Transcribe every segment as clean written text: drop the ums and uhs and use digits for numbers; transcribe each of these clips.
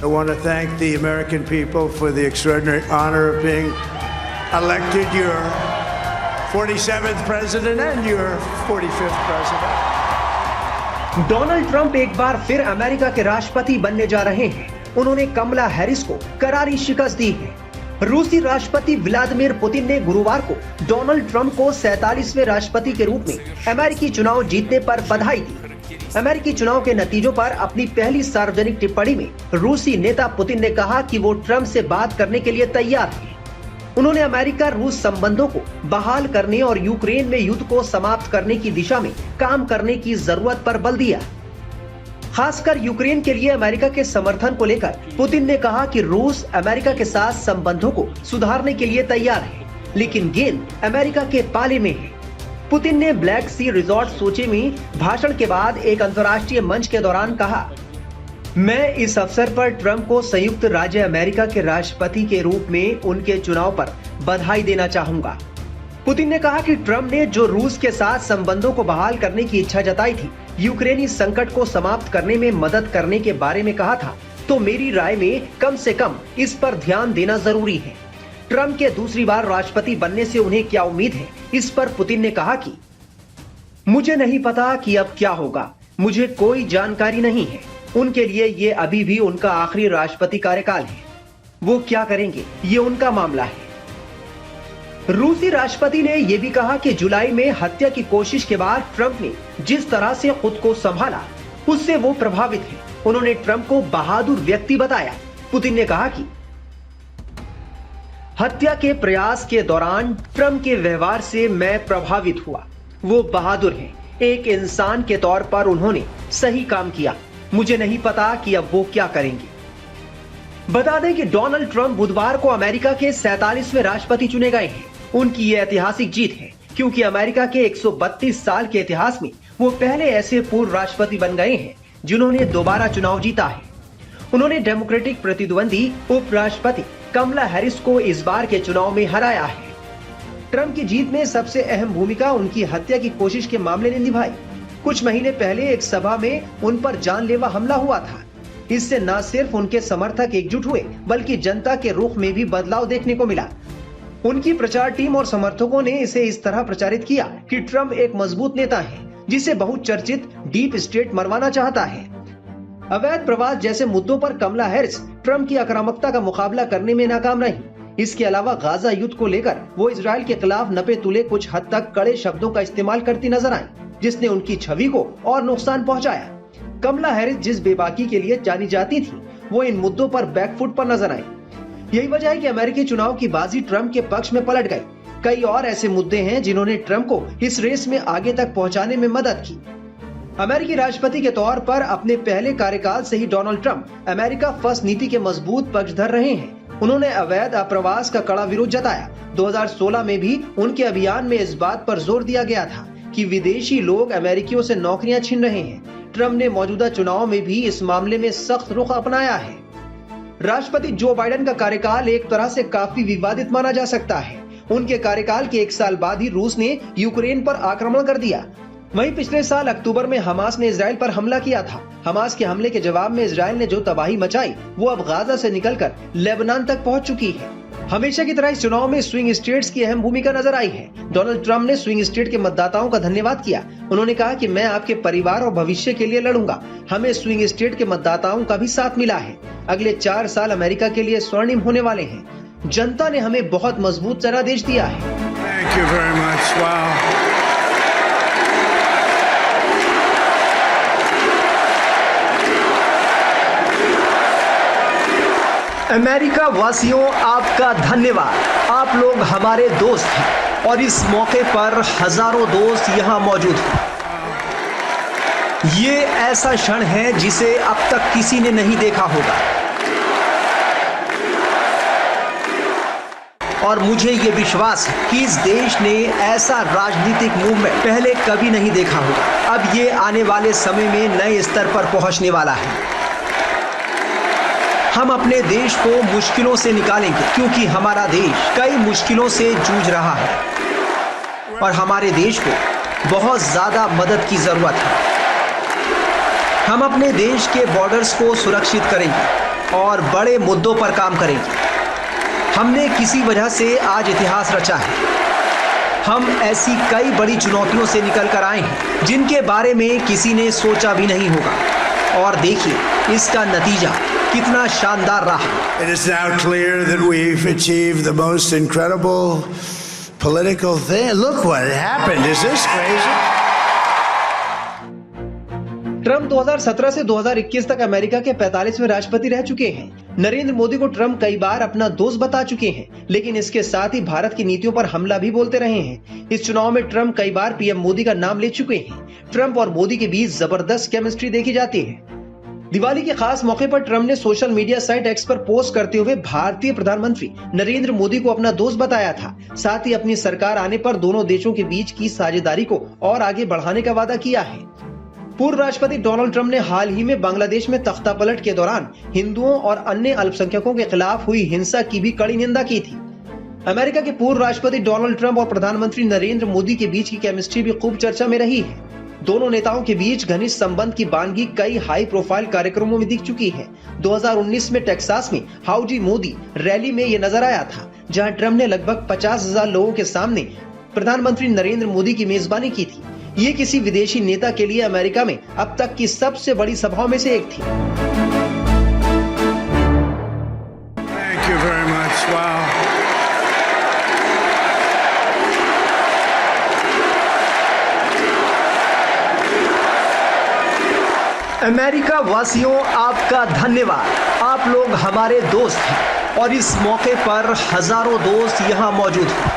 I want to thank the American people for the extraordinary honor of being elected your 47th president and your 45th president. Donald Trump एक बार फिर America के राष्ट्रपति बनने जा रहे हैं। उन्होंने कमला हैरिस को करारी शिकस्त दी है। रूसी राष्ट्रपति व्लादिमीर पुतिन ने गुरुवार को डोनाल्ड ट्रंप को 47वें राष्ट्रपति के रूप में अमेरिकी चुनाव जीतने पर बधाई दी। अमेरिकी चुनाव के नतीजों पर अपनी पहली सार्वजनिक टिप्पणी में रूसी नेता पुतिन ने कहा कि वो ट्रंप से बात करने के लिए तैयार हैं। उन्होंने अमेरिका रूस संबंधों को बहाल करने और यूक्रेन में युद्ध को समाप्त करने की दिशा में काम करने की जरूरत पर बल दिया। खासकर यूक्रेन के लिए अमेरिका के समर्थन को लेकर पुतिन ने कहा कि रूस अमेरिका के साथ संबंधों को सुधारने के लिए तैयार है, लेकिन गेंद अमेरिका के पाले में है। पुतिन ने ब्लैक सी रिजॉर्ट सोची में भाषण के बाद एक अंतर्राष्ट्रीय मंच के दौरान कहा, मैं इस अवसर पर ट्रंप को संयुक्त राज्य अमेरिका के राष्ट्रपति के रूप में उनके चुनाव पर बधाई देना चाहूंगा। पुतिन ने कहा कि ट्रंप ने जो रूस के साथ संबंधों को बहाल करने की इच्छा जताई थी, यूक्रेनी संकट को समाप्त करने में मदद करने के बारे में कहा था, तो मेरी राय में कम से कम इस पर ध्यान देना जरूरी है। ट्रंप के दूसरी बार राष्ट्रपति बनने से उन्हें क्या उम्मीद है, इस पर पुतिन ने कहा कि मुझे नहीं पता कि अब क्या होगा, मुझे कोई जानकारी नहीं है। उनके लिए ये अभी भी उनका आखिरी राष्ट्रपति कार्यकाल है, वो क्या करेंगे ये उनका मामला है। रूसी राष्ट्रपति ने यह भी कहा कि जुलाई में हत्या की कोशिश के बाद ट्रंप ने जिस तरह से खुद को संभाला, उससे वो प्रभावित है। उन्होंने ट्रंप को बहादुर व्यक्ति बताया। पुतिन ने कहा कि हत्या के प्रयास के दौरान ट्रंप के व्यवहार से मैं प्रभावित हुआ। वो बहादुर हैं। एक इंसान के तौर पर उन्होंने सही काम किया। मुझे नहीं पता कि अब वो क्या करेंगे। बता दें कि डोनाल्ड ट्रंप बुधवार को अमेरिका के 47वें राष्ट्रपति चुने गए हैं। उनकी ये ऐतिहासिक जीत है क्योंकि अमेरिका के 132 साल के इतिहास में वो पहले ऐसे पूर्व राष्ट्रपति बन गए हैं जिन्होंने दोबारा चुनाव जीता है। उन्होंने डेमोक्रेटिक प्रतिद्वंदी उपराष्ट्रपति कमला हैरिस को इस बार के चुनाव में हराया है। ट्रंप की जीत में सबसे अहम भूमिका उनकी हत्या की कोशिश के मामले ने निभाई। कुछ महीने पहले एक सभा में उन पर जानलेवा हमला हुआ था। इससे न सिर्फ उनके समर्थक एकजुट हुए, बल्कि जनता के रुख में भी बदलाव देखने को मिला। उनकी प्रचार टीम और समर्थकों ने इसे इस तरह प्रचारित किया कि ट्रंप एक मजबूत नेता है जिसे बहुचर्चित डीप स्टेट मरवाना चाहता है। अवैध प्रवास जैसे मुद्दों पर कमला हैरिस ट्रंप की आक्रामकता का मुकाबला करने में नाकाम रही। इसके अलावा गाजा युद्ध को लेकर वो इजराइल के खिलाफ नपे तुले कुछ हद तक कड़े शब्दों का इस्तेमाल करती नजर आई, जिसने उनकी छवि को और नुकसान पहुंचाया। कमला हैरिस जिस बेबाकी के लिए जानी जाती थी, वो इन मुद्दों पर बैकफुट पर नजर आई। यही वजह है कि अमेरिकी चुनाव की बाजी ट्रंप के पक्ष में पलट गई। कई और ऐसे मुद्दे हैं जिन्होंने ट्रंप को इस रेस में आगे तक पहुंचाने में मदद की। अमेरिकी राष्ट्रपति के तौर पर अपने पहले कार्यकाल से ही डोनाल्ड ट्रंप अमेरिका फर्स्ट नीति के मजबूत पक्षधर रहे हैं। उन्होंने अवैध अप्रवास का कड़ा विरोध जताया। 2016 में भी उनके अभियान में इस बात पर जोर दिया गया था कि विदेशी लोग अमेरिकियों से नौकरियां छीन रहे हैं। ट्रंप ने मौजूदा चुनाव में भी इस मामले में सख्त रुख अपनाया है। राष्ट्रपति जो बाइडेन का कार्यकाल एक तरह से काफी विवादित माना जा सकता है। उनके कार्यकाल के 1 साल बाद ही रूस ने यूक्रेन पर आक्रमण कर दिया। वहीं पिछले साल अक्टूबर में हमास ने इजराइल पर हमला किया था। हमास के हमले के जवाब में इजराइल ने जो तबाही मचाई, वो अब गाजा से निकलकर लेबनान तक पहुंच चुकी है। हमेशा की तरह इस चुनाव में स्विंग स्टेट्स की अहम भूमिका नजर आई है। डोनाल्ड ट्रंप ने स्विंग स्टेट के मतदाताओं का धन्यवाद किया। उन्होंने कहा कि मैं आपके परिवार और भविष्य के लिए लड़ूंगा। हमें स्विंग स्टेट के मतदाताओं का भी साथ मिला है। अगले 4 साल अमेरिका के लिए स्वर्णिम होने वाले हैं। जनता ने हमें बहुत मजबूत जनादेश दिया है। Thank you very much. Wow. America वासियों, आपका धन्यवाद। आप लोग हमारे दोस्त हैं और इस मौके पर हजारों दोस्त यहाँ मौजूद हैं। ये ऐसा क्षण है जिसे अब तक किसी ने नहीं देखा होगा और मुझे ये विश्वास है कि इस देश ने ऐसा राजनीतिक मूवमेंट पहले कभी नहीं देखा होगा। अब ये आने वाले समय में नए स्तर पर पहुंचने वाला है। हम अपने देश को मुश्किलों से निकालेंगे क्योंकि हमारा देश कई मुश्किलों से जूझ रहा है और हमारे देश को बहुत ज्यादा मदद की जरूरत है। हम अपने देश के बॉर्डर्स को सुरक्षित करेंगे और बड़े मुद्दों पर काम करेंगे। हमने किसी वजह से आज इतिहास रचा है। हम ऐसी कई बड़ी चुनौतियों से निकल कर आए हैं जिनके बारे में किसी ने सोचा भी नहीं होगा। और देखिए इसका नतीजा कितना शानदार रहा। It is now clear that we've achieved the most incredible political thing. Look what happened. Is this crazy? Trump 2017 से 2021 तक अमेरिका के 45वें राष्ट्रपति रह चुके हैं। नरेंद्र मोदी को ट्रंप कई बार अपना दोस्त बता चुके हैं, लेकिन इसके साथ ही भारत की नीतियों पर हमला भी बोलते रहे हैं। इस चुनाव में ट्रंप कई बार पीएम मोदी का नाम ले चुके हैं। ट्रंप और मोदी के बीच जबरदस्त केमिस्ट्री देखी जाती है। दिवाली के खास मौके पर ट्रंप ने सोशल मीडिया साइट एक्स पर पोस्ट करते हुए भारतीय प्रधानमंत्री नरेंद्र मोदी को अपना दोस्त बताया था। साथ ही अपनी सरकार आने पर दोनों देशों के बीच की साझेदारी को और आगे बढ़ाने का वादा किया है। पूर्व राष्ट्रपति डोनाल्ड ट्रंप ने हाल ही में बांग्लादेश में तख्तापलट के दौरान हिंदुओं और अन्य अल्पसंख्यकों के खिलाफ हुई हिंसा की भी कड़ी निंदा की थी। अमेरिका के पूर्व राष्ट्रपति डोनाल्ड ट्रंप और प्रधानमंत्री नरेंद्र मोदी के बीच की केमिस्ट्री भी खूब चर्चा में रही है। दोनों नेताओं के बीच घनिष्ठ संबंध की बानगी कई हाई प्रोफाइल कार्यक्रमों में दिख चुकी है। 2019 में टेक्सास में हाउडी मोदी रैली में ये नजर आया था, जहां ट्रंप ने लगभग 50,000 लोगों के सामने प्रधानमंत्री नरेंद्र मोदी की मेजबानी की थी। ये किसी विदेशी नेता के लिए अमेरिका में अब तक की सबसे बड़ी सभाओं में से एक थी। Thank you very much. Wow. America वासियों, आपका धन्यवाद। आप लोग हमारे दोस्त हैं और इस मौके पर हजारों दोस्त यहाँ मौजूद हैं।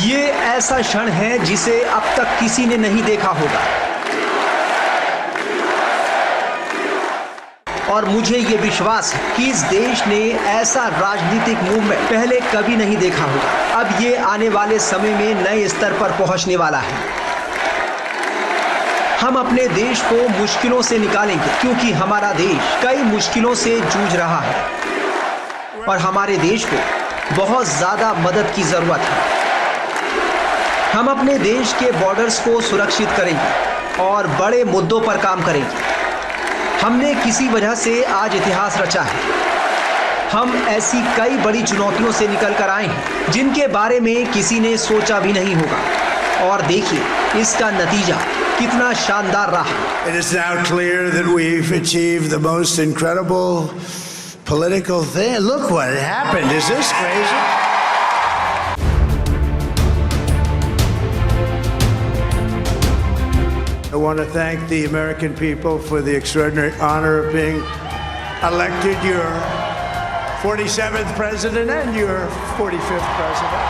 ये ऐसा क्षण है जिसे अब तक किसी ने नहीं देखा होगा और मुझे ये विश्वास है कि इस देश ने ऐसा राजनीतिक मूवमेंट पहले कभी नहीं देखा होगा। अब ये आने वाले समय में नए स्तर पर पहुंचने वाला है। हम अपने देश को मुश्किलों से निकालेंगे, क्योंकि हमारा देश कई मुश्किलों से जूझ रहा है और हमारे देश को बहुत ज्यादा मदद की जरूरत है। हम अपने देश के बॉर्डर्स को सुरक्षित करेंगे और बड़े मुद्दों पर काम करेंगे। हमने किसी वजह से आज इतिहास रचा है। हम ऐसी कई बड़ी चुनौतियों से निकल कर आए हैं जिनके बारे में किसी ने सोचा भी नहीं होगा। और देखिए इसका नतीजा कितना शानदार रहा। It is now clear that we've achieved the most incredible political thing. Look what happened. Is this crazy? I want to thank the American people for the extraordinary honor of being elected your 47th president and your 45th president.